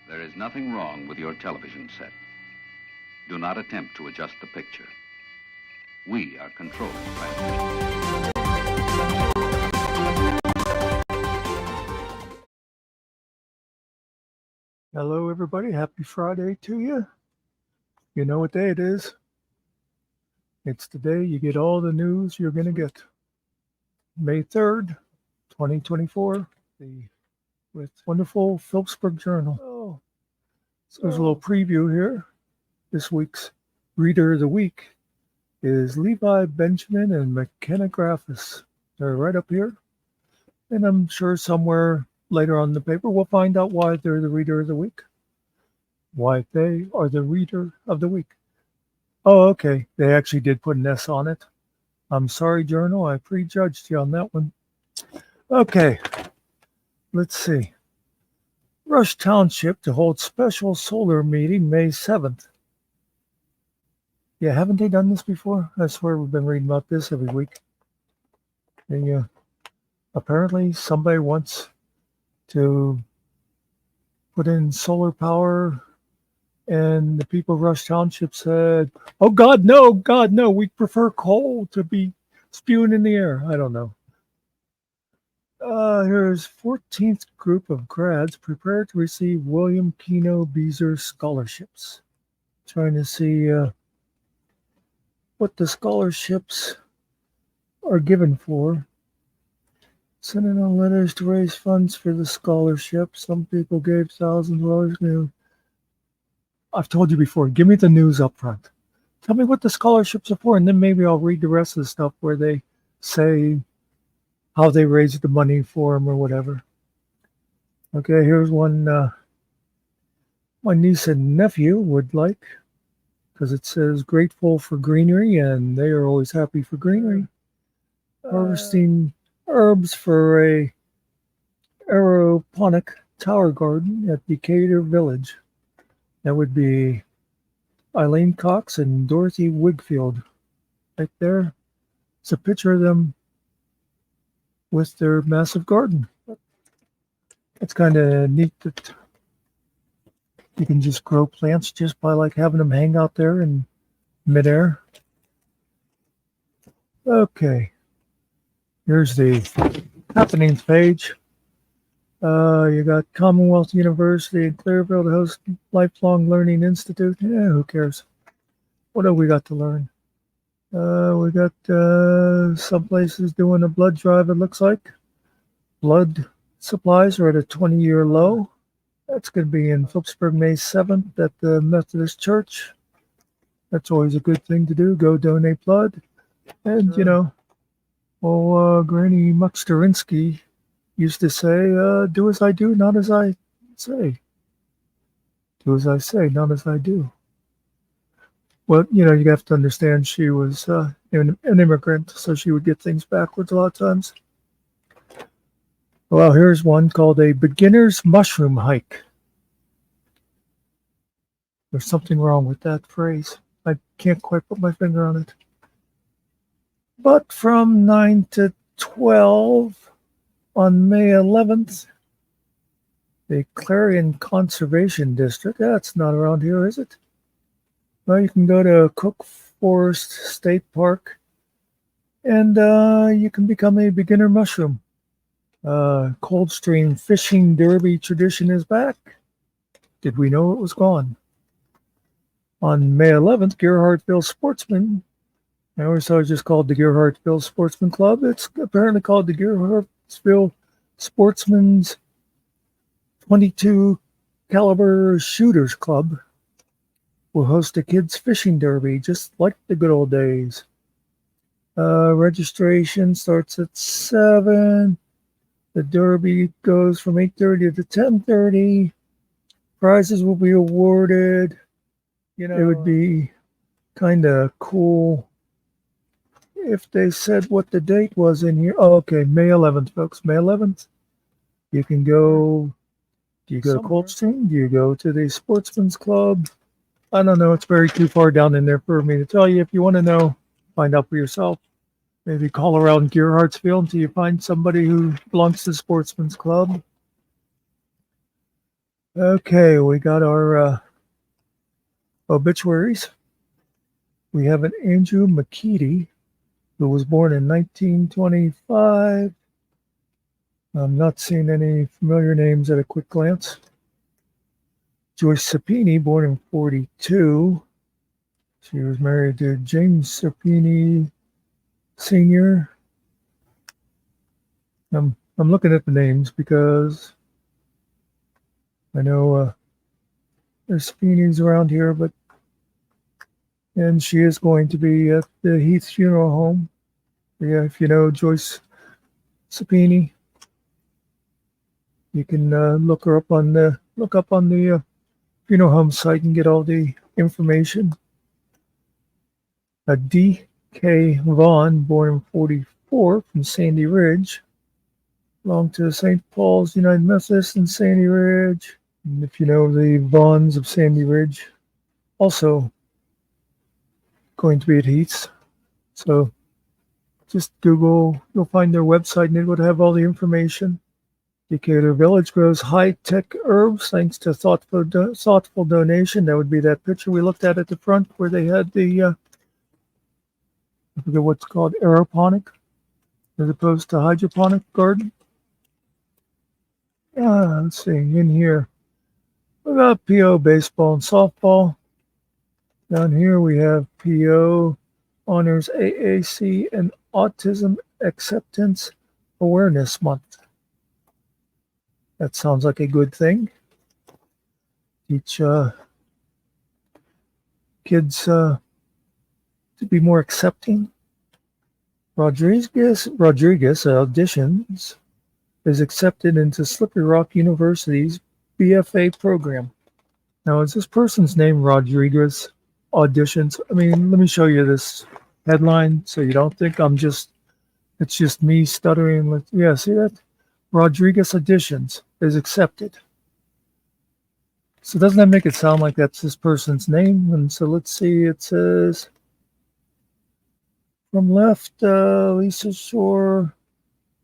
There is nothing wrong with your television set. Do not attempt to adjust the picture. We are controlling transmission. Hello, everybody. Happy Friday to you. You know what day it is. It's the day you get all the news you're going to get. May 3rd, 2024, with wonderful Phillipsburg Journal. So there's a little preview here. This week's Reader of the Week is Levi Benjamin and McKenna Graffis. They're right up here. And I'm sure somewhere later on in the paper we'll find out why they're the Reader of the Week. Why they are the Reader of the Week. Oh, okay. They actually did put an S on it. I'm sorry, Journal. I prejudged you on that one. Okay. Let's see. Rush Township to hold special solar meeting May 7th. Yeah, haven't they done this before? I swear we've been reading about this every week. And apparently somebody wants to put in solar power, and the people of Rush Township said, oh, God, no, we prefer coal to be spewing in the air. I don't know. Here's 14th group of grads prepared to receive William Keno Beezer scholarships. Trying to see what the scholarships are given for. Sending out letters to raise funds for the scholarship. Some people gave $1,000. I've told you before, give me the news up front. Tell me what the scholarships are for, and then maybe I'll read the rest of the stuff where they say how they raised the money for them or whatever. Okay, here's one my niece and nephew would like, because it says grateful for greenery, and they are always happy for greenery. Harvesting herbs for a aeroponic tower garden at Decatur Village. That would be Eileen Cox and Dorothy Wigfield. Right there. It's a picture of them with their massive garden. It's kind of neat that you can just grow plants just by like having them hang out there in midair. Okay. Here's the happenings page. You got Commonwealth University in Clearville to host Lifelong Learning Institute. Yeah, who cares? What have we got to learn? We got some places doing a blood drive, it looks like. Blood supplies are at a 20-year low. That's going to be in Phillipsburg, May 7th at the Methodist Church. That's always a good thing to do. Go donate blood. And, Granny Muckster used to say, do as I do, not as I say. Do as I say, not as I do. Well, you have to understand she was an immigrant, so she would get things backwards a lot of times. Well, here's one called a beginner's mushroom hike. There's something wrong with that phrase. I can't quite put my finger on it. But from 9 to 12 on May 11th, the Clarion Conservation District. That's not around here, is it? Well, you can go to Cook Forest State Park, and you can become a beginner mushroom. Coldstream Fishing Derby tradition is back. Did we know it was gone? On May 11th, Gerhardtville Sportsman. I always thought it was just called the Gerhardtville Sportsman Club. It's apparently called the Gerhardtville Sportsman's 22 Caliber Shooters Club. Will host a kids fishing derby, just like the good old days. Registration starts at 7. The derby goes from 8:30 to 10:30. Prizes will be awarded. It would be kind of cool if they said what the date was in here. Oh, okay, May 11th, folks. May 11th. You can go. Do you go to Coldstream? Do you go to the Sportsman's Club? I don't know. It's very too far down in there for me to tell you. If you want to know, find out for yourself. Maybe call around Gerhardsville until you find somebody who belongs to the Sportsman's Club. Okay, we got our obituaries. We have an Andrew McKeady, who was born in 1925. I'm not seeing any familiar names at a quick glance. Joyce Sapini, born in 42. She was married to James Sapini Sr. I'm looking at the names because I know there's Sapinis around here, and she is going to be at the Heath Funeral Home. Yeah, if you know Joyce Sapini, you can look up on the funeral home site and get all the information. D.K. Vaughn, born in 44, from Sandy Ridge, belonged to St. Paul's United Methodist in Sandy Ridge. And if you know the Vaughns of Sandy Ridge, also going to be at Heath's. So just Google, you'll find their website and it would have all the information. Decatur Village grows high-tech herbs thanks to thoughtful donation. That would be that picture we looked at the front where they had the, I forget what's called, aeroponic as opposed to hydroponic garden. Let's see, in here, we got PO baseball and softball. Down here we have PO honors AAC and Autism Acceptance Awareness Month. That sounds like a good thing. Teach kids to be more accepting. Rodriguez auditions is accepted into Slippery Rock University's BFA program. Now, is this person's name Rodriguez auditions? I mean, let me show you this headline so you don't think it's just me stuttering. Yeah, see that? Rodriguez auditions is accepted. So doesn't that make it sound like that's this person's name? And so let's see, it says from left, Lisa Shore,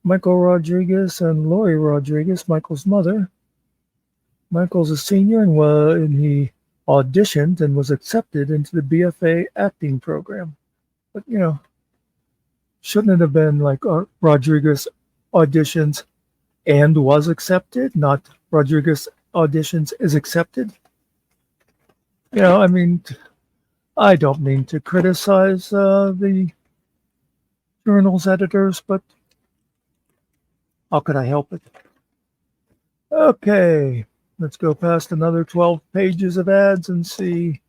Michael Rodriguez, and Lori Rodriguez, Michael's mother. Michael's a senior and he auditioned and was accepted into the BFA acting program. But, shouldn't it have been like Rodriguez auditions and was accepted, not Rodriguez auditions is accepted? I mean, I don't mean to criticize the journal's editors, but how could I help it? Okay, let's go past another 12 pages of ads and see.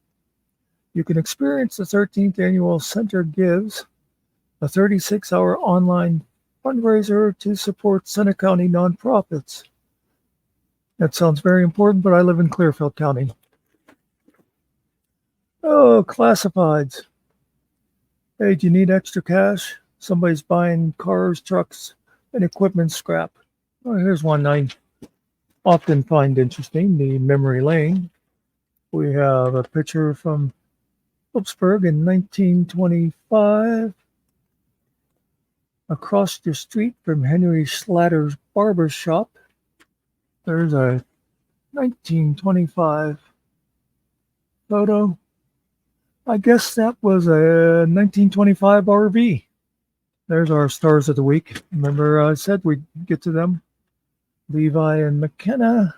You can experience the 13th Annual Center Gives, a 36-hour online fundraiser to support Seneca County nonprofits. That sounds very important, but I live in Clearfield County. Oh, classifieds. Hey, do you need extra cash? Somebody's buying cars, trucks, and equipment scrap. Oh, here's one I often find interesting, the memory lane. We have a picture from Phillipsburg in 1925. Across the street from Henry Schlatter's barber shop, there's a 1925 photo. I guess that was a 1925 RV. There's our stars of the week. Remember I said we'd get to them. Levi and McKenna.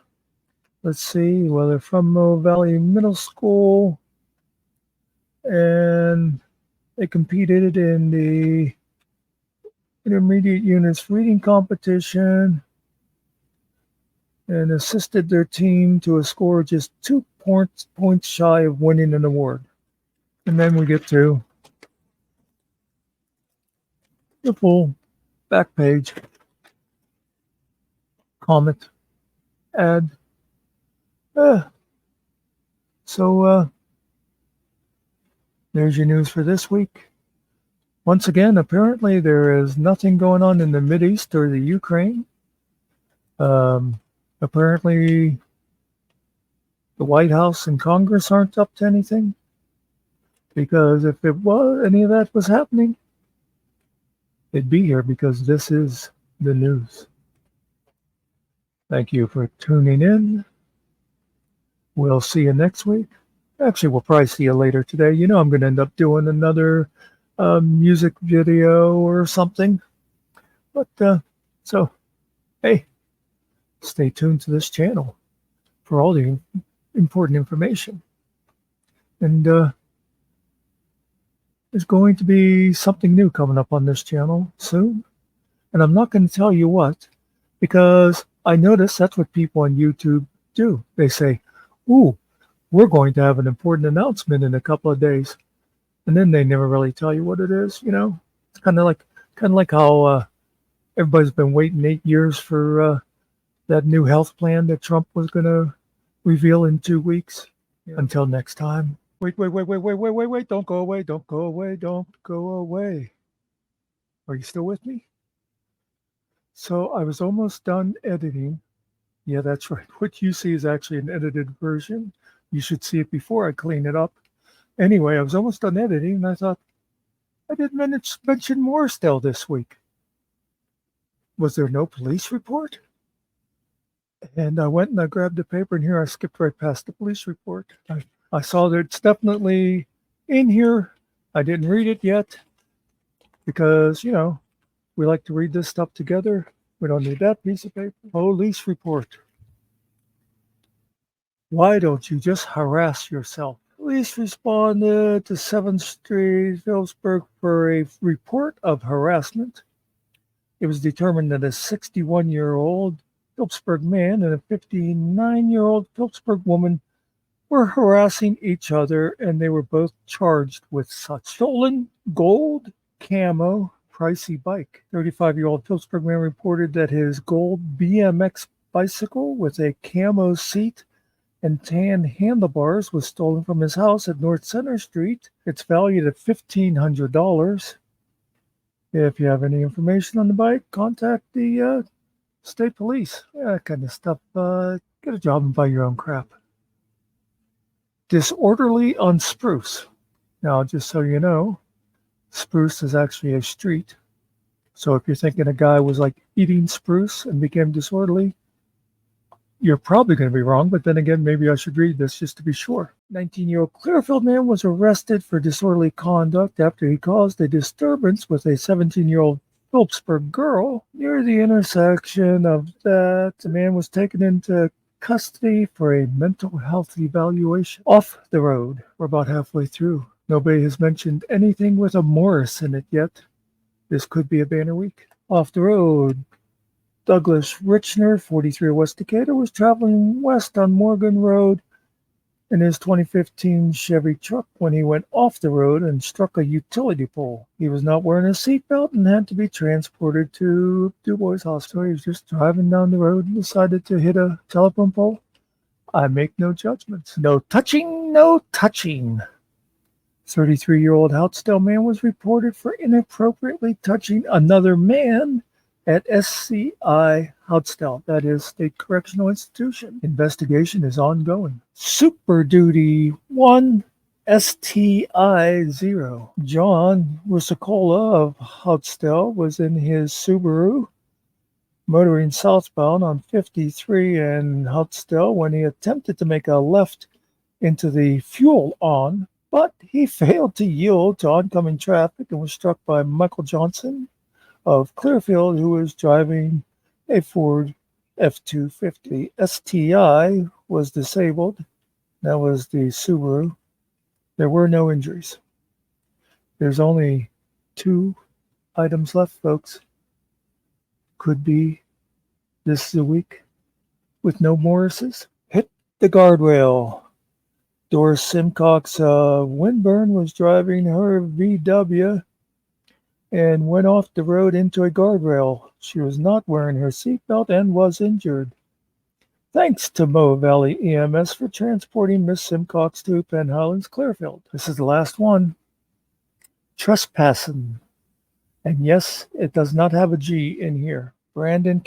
Let's see. Well, they're from Mill Valley Middle School. And they competed in the intermediate units reading competition and assisted their team to a score just 2 points shy of winning an award. And then we get to the full back page, comment, ad. So there's your news for this week. Once again, apparently there is nothing going on in the Mideast or the Ukraine. Apparently the White House and Congress aren't up to anything. Because if any of that was happening, it'd be here because this is the news. Thank you for tuning in. We'll see you next week. Actually, we'll probably see you later today. You know I'm going to end up doing another music video or something. But, so, hey, stay tuned to this channel for all the important information. And there's going to be something new coming up on this channel soon. And I'm not going to tell you what, because I notice that's what people on YouTube do. They say, ooh, we're going to have an important announcement in a couple of days. And then they never really tell you what it is, you know. It's kind of like how everybody's been waiting 8 years for that new health plan that Trump was going to reveal in 2 weeks. Yeah. Until next time. Wait. Don't go away. Don't go away. Don't go away. Are you still with me? So I was almost done editing. Yeah, that's right. What you see is actually an edited version. You should see it before I clean it up. Anyway, I was almost done editing, and I thought, I didn't mention Morrisdale this week. Was there no police report? And I went and I grabbed the paper, and here I skipped right past the police report. I saw that it's definitely in here. I didn't read it yet because, you know, we like to read this stuff together. We don't need that piece of paper. Police report. Why don't you just harass yourself? Police responded to 7th Street, Phillipsburg, for a report of harassment. It was determined that a 61-year-old Phillipsburg man and a 59-year-old Phillipsburg woman were harassing each other, and they were both charged with such. Stolen gold camo pricey bike. 35-year-old Phillipsburg man reported that his gold BMX bicycle with a camo seat and tan handlebars was stolen from his house at North Center Street. It's valued at $1,500. If you have any information on the bike, contact the state police. Yeah, that kind of stuff. Get a job and buy your own crap. Disorderly on Spruce. Now, just so you know, Spruce is actually a street. So if you're thinking a guy was like eating spruce and became disorderly, you're probably going to be wrong. But then again, maybe I should read this just to be sure. 19-year-old Clearfield man was arrested for disorderly conduct after he caused a disturbance with a 17-year-old Phillipsburg girl near the intersection of that. The man was taken into custody for a mental health evaluation. Off the road. We're about halfway through. Nobody has mentioned anything with a Morris in it yet. This could be a banner week. Off the road. Douglas Richner, 43 of West Decatur, was traveling west on Morgan Road in his 2015 Chevy truck when he went off the road and struck a utility pole. He was not wearing a seatbelt and had to be transported to Du Bois Hospital. He was just driving down the road and decided to hit a telephone pole. I make no judgments. No touching, no touching. 33-year-old Houtzdale man was reported for inappropriately touching another man at SCI Houtzdale, that is State Correctional Institution. Investigation is ongoing. Super Duty 1 STI 0. John Rusicola of Houtzdale was in his Subaru motoring southbound on 53 in Houtzdale when he attempted to make a left into the fuel on, but he failed to yield to oncoming traffic and was struck by Michael Johnson of Clearfield, who was driving a Ford F-250. STI was disabled. That was the Subaru. There were no injuries. There's only 2 items left, folks. Could be this is a week with no Morrises. Hit the guardrail. Doris Simcox of Winburn was driving her VW and went off the road into a guardrail. She was not wearing her seatbelt and was injured. Thanks to Moa Valley EMS for transporting Miss Simcox to Penn Highlands, Clearfield. This is the last one. Trespassing. And yes, it does not have a G in here. Brandon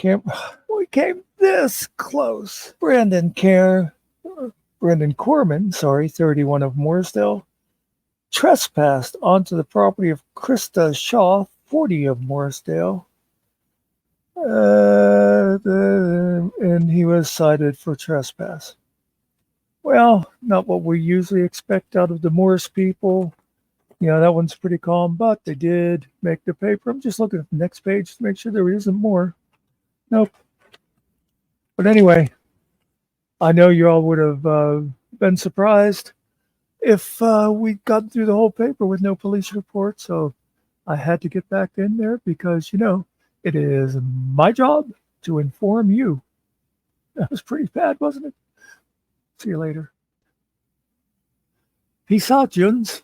we came this close. Brandon Corman, 31 of Morrisdale, trespassed onto the property of Krista Shaw, 40 of Morrisdale, and he was cited for trespass. Well, not what we usually expect out of the Morris people. That one's pretty calm, but they did make the paper. I'm just looking at the next page to make sure there isn't more. Nope. But anyway, I know you all would have been surprised if we got through the whole paper with no police report. So I had to get back in there because, it is my job to inform you. That was pretty bad, wasn't it? See you later. Peace out, Juns.